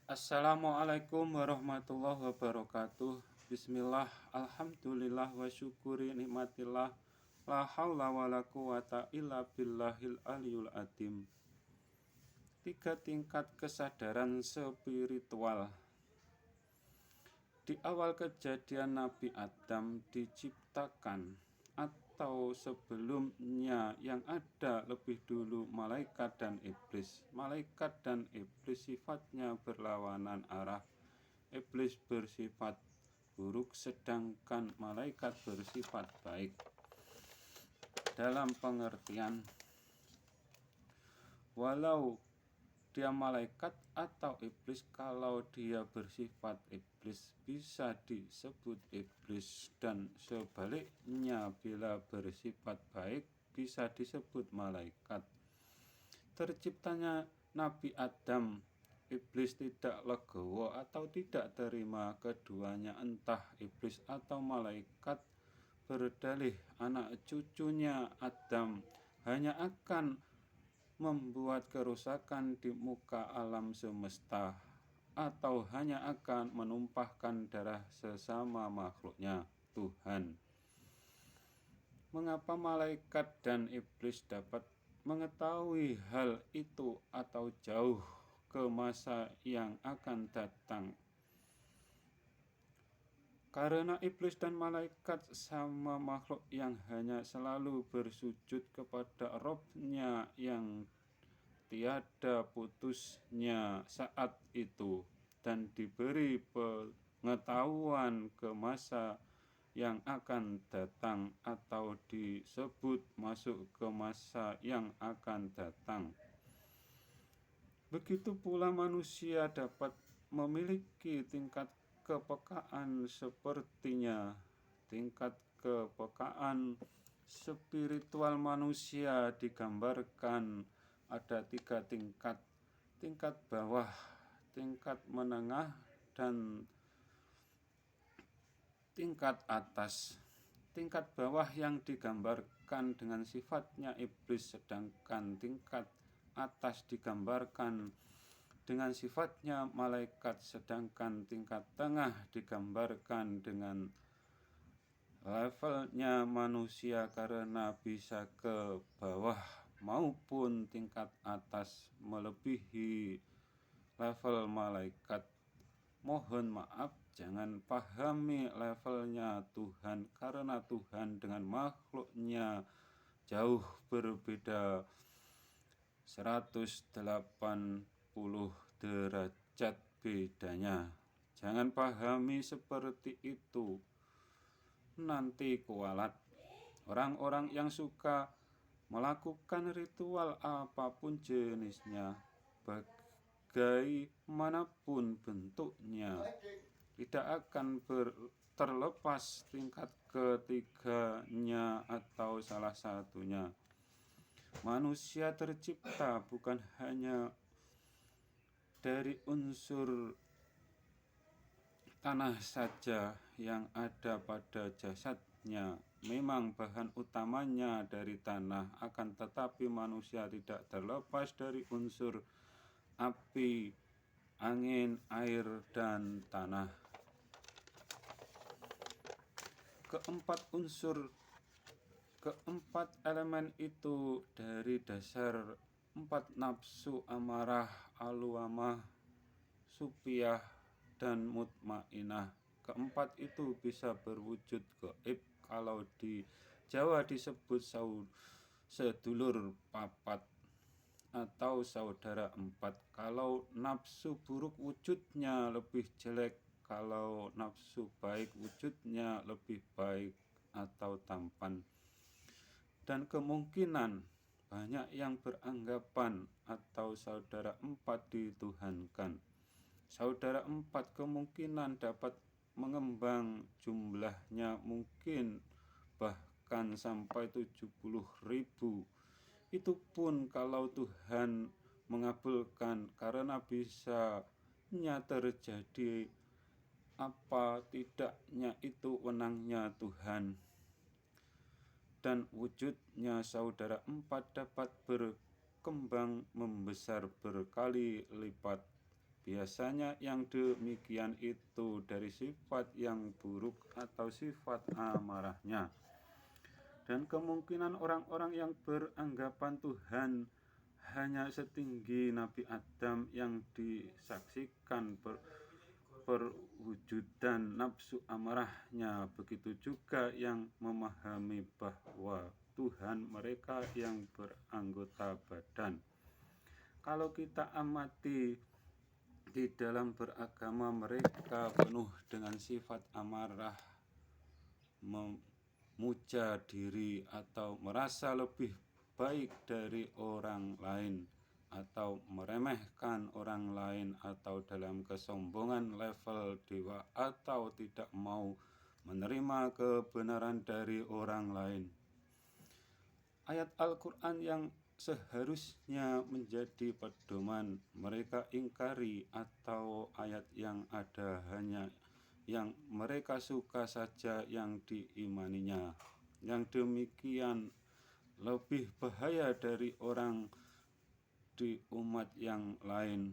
Assalamualaikum warahmatullahi wabarakatuh. Bismillah, alhamdulillah wa syukuri nikmatillah. La haula wa la quwata illa billahil aliyul adim. 3 tingkat kesadaran spiritual. Di awal kejadian Nabi Adam diciptakan atau sebelumnya yang ada lebih dulu malaikat dan iblis. Malaikat dan iblis sifatnya berlawanan arah. Iblis bersifat buruk sedangkan malaikat bersifat baik. Dalam pengertian, walau dia malaikat atau iblis, kalau dia bersifat iblis bisa disebut iblis, dan sebaliknya bila bersifat baik bisa disebut malaikat. Terciptanya Nabi Adam, iblis tidak legowo atau tidak terima keduanya. Entah iblis atau malaikat berdalih anak cucunya Adam hanya akan membuat kerusakan di muka alam semesta, atau hanya akan menumpahkan darah sesama makhluknya. Tuhan, mengapa malaikat dan iblis dapat mengetahui hal itu atau jauh ke masa yang akan datang? Karena iblis dan malaikat sama makhluk yang hanya selalu bersujud kepada Robnya yang tiada putusnya saat itu, dan diberi pengetahuan ke masa yang akan datang, atau disebut masuk ke masa yang akan datang. Begitu pula manusia dapat memiliki tingkat kepekaan sepertinya. Tingkat kepekaan spiritual manusia digambarkan ada 3 tingkat. Tingkat bawah, tingkat menengah, dan tingkat atas. Tingkat bawah yang digambarkan dengan sifatnya iblis, sedangkan tingkat atas digambarkan dengan sifatnya malaikat, sedangkan tingkat tengah digambarkan dengan levelnya manusia karena bisa ke bawah maupun tingkat atas melebihi level malaikat. Mohon maaf, jangan pahami levelnya Tuhan, karena Tuhan dengan makhluknya jauh berbeda 180 derajat bedanya. Jangan pahami seperti itu, nanti kualat. Orang-orang yang suka melakukan ritual apapun jenisnya, bagaimanapun bentuknya, tidak akan terlepas tingkat ketiganya atau salah satunya. Manusia tercipta bukan hanya dari unsur tanah saja yang ada pada jasadnya. Memang bahan utamanya dari tanah, akan tetapi manusia tidak terlepas dari unsur api, angin, air, dan tanah. Keempat elemen itu dari dasar 4 nafsu amarah, aluamah, supiah, dan mutmainah. Keempat itu bisa berwujud gaib. Kalau di Jawa disebut sedulur papat atau saudara 4. Kalau nafsu buruk wujudnya lebih jelek, kalau nafsu baik wujudnya lebih baik atau tampan. Dan kemungkinan banyak yang beranggapan atau saudara 4 dituhankan. Saudara 4 kemungkinan dapat mengembang, jumlahnya mungkin bahkan sampai 70.000. Itu pun kalau Tuhan mengabulkan, karena bisanya terjadi apa tidaknya itu wenangnya Tuhan. Dan wujudnya saudara 4 dapat berkembang membesar berkali lipat Biasanya yang demikian itu dari sifat yang buruk atau sifat amarahnya. Dan kemungkinan orang-orang yang beranggapan Tuhan hanya setinggi Nabi Adam yang disaksikan perwujudan nafsu amarahnya, begitu juga yang memahami bahwa Tuhan mereka yang beranggota badan. Kalau kita amati di dalam beragama, mereka penuh dengan sifat amarah, memuja diri atau merasa lebih baik dari orang lain, atau meremehkan orang lain, atau dalam kesombongan level dewa, atau tidak mau menerima kebenaran dari orang lain. Ayat Al-Quran yang seharusnya menjadi pedoman mereka ingkari, atau ayat yang ada hanya yang mereka suka saja yang diimaninya. Yang demikian lebih bahaya dari orang di umat yang lain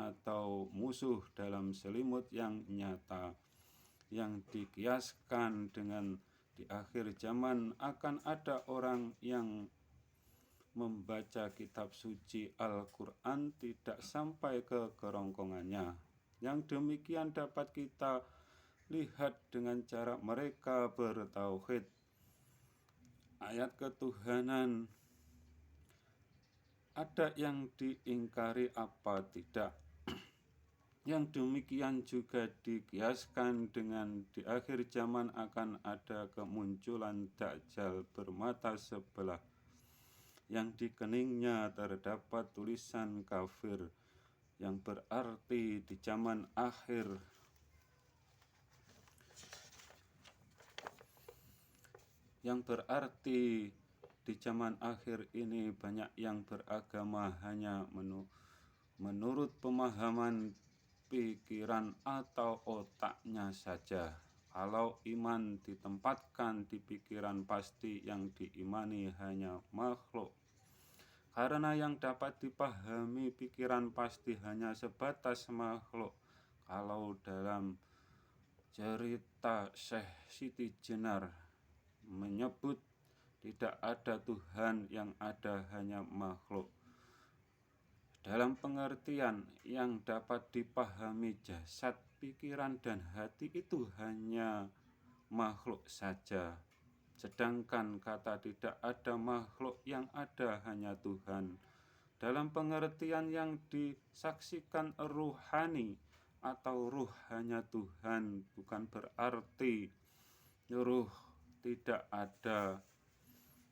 atau musuh dalam selimut yang nyata, yang dikiaskan dengan di akhir zaman akan ada orang yang membaca kitab suci Al-Quran tidak sampai ke kerongkongannya. Yang demikian dapat kita lihat dengan cara mereka bertauhid. Ayat ketuhanan ada yang diingkari apa tidak. Yang demikian juga dikiaskan dengan di akhir zaman akan ada kemunculan Dajjal bermata sebelah, yang di keningnya terdapat tulisan kafir, yang berarti di zaman akhir ini banyak yang beragama hanya menurut pemahaman pikiran atau otaknya saja. Kalau iman ditempatkan di pikiran, pasti yang diimani hanya makhluk. Karena yang dapat dipahami pikiran pasti hanya sebatas makhluk. Kalau dalam cerita Syekh Siti Jenar menyebut tidak ada Tuhan, yang ada hanya makhluk. Dalam pengertian yang dapat dipahami, jasad, pikiran, dan hati itu hanya makhluk saja. Sedangkan kata tidak ada makhluk, yang ada hanya Tuhan. Dalam pengertian yang disaksikan ruhani atau ruh hanya Tuhan, bukan berarti ruh tidak ada.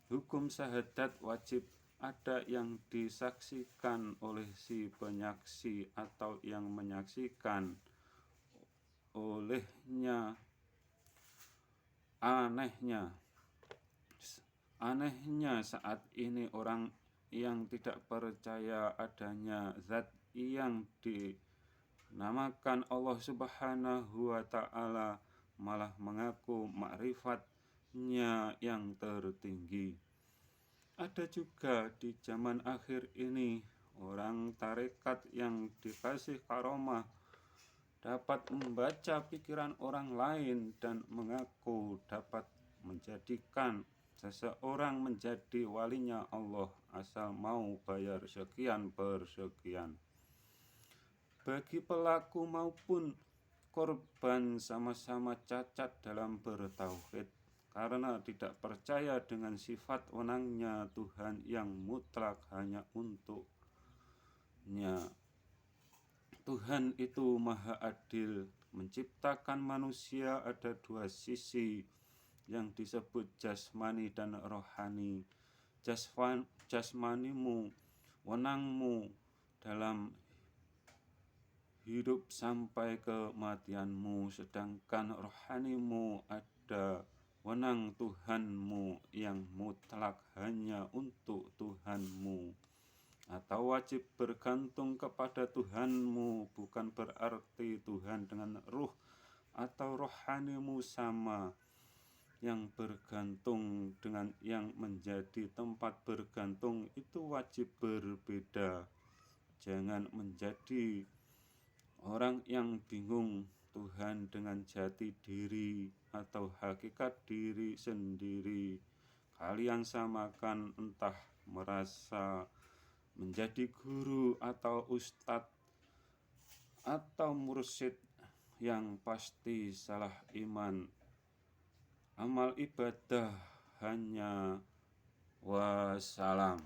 Hukum syahadat wajib ada yang disaksikan oleh si penyaksi atau yang menyaksikan olehnya. Anehnya saat ini orang yang tidak percaya adanya zat yang dinamakan Allah Subhanahu wa Ta'ala malah mengaku ma'rifatnya yang tertinggi. Ada juga di zaman akhir ini orang tarekat yang dikasih karomah dapat membaca pikiran orang lain dan mengaku dapat menjadikan seseorang menjadi walinya Allah asal mau bayar sekian per sekian. Bagi pelaku maupun korban sama-sama cacat dalam bertauhid, karena tidak percaya dengan sifat wenangnya Tuhan yang mutlak hanya untuknya. Tuhan itu maha adil, menciptakan manusia ada dua sisi yang disebut jasmani dan rohani. Jasmanimu, wenangmu dalam hidup sampai kematianmu, sedangkan rohanimu ada wenang Tuhanmu yang mutlak hanya untuk Tuhanmu, atau wajib bergantung kepada Tuhanmu, bukan berarti Tuhan dengan ruh atau rohanimu sama. Yang bergantung dengan yang menjadi tempat bergantung itu wajib berbeda. Jangan menjadi Orang yang bingung Tuhan dengan jati diri atau hakikat diri sendiri, kalian samakan entah merasa menjadi guru atau ustadz atau mursyid, yang pasti salah iman. Amal ibadah hanya wassalam.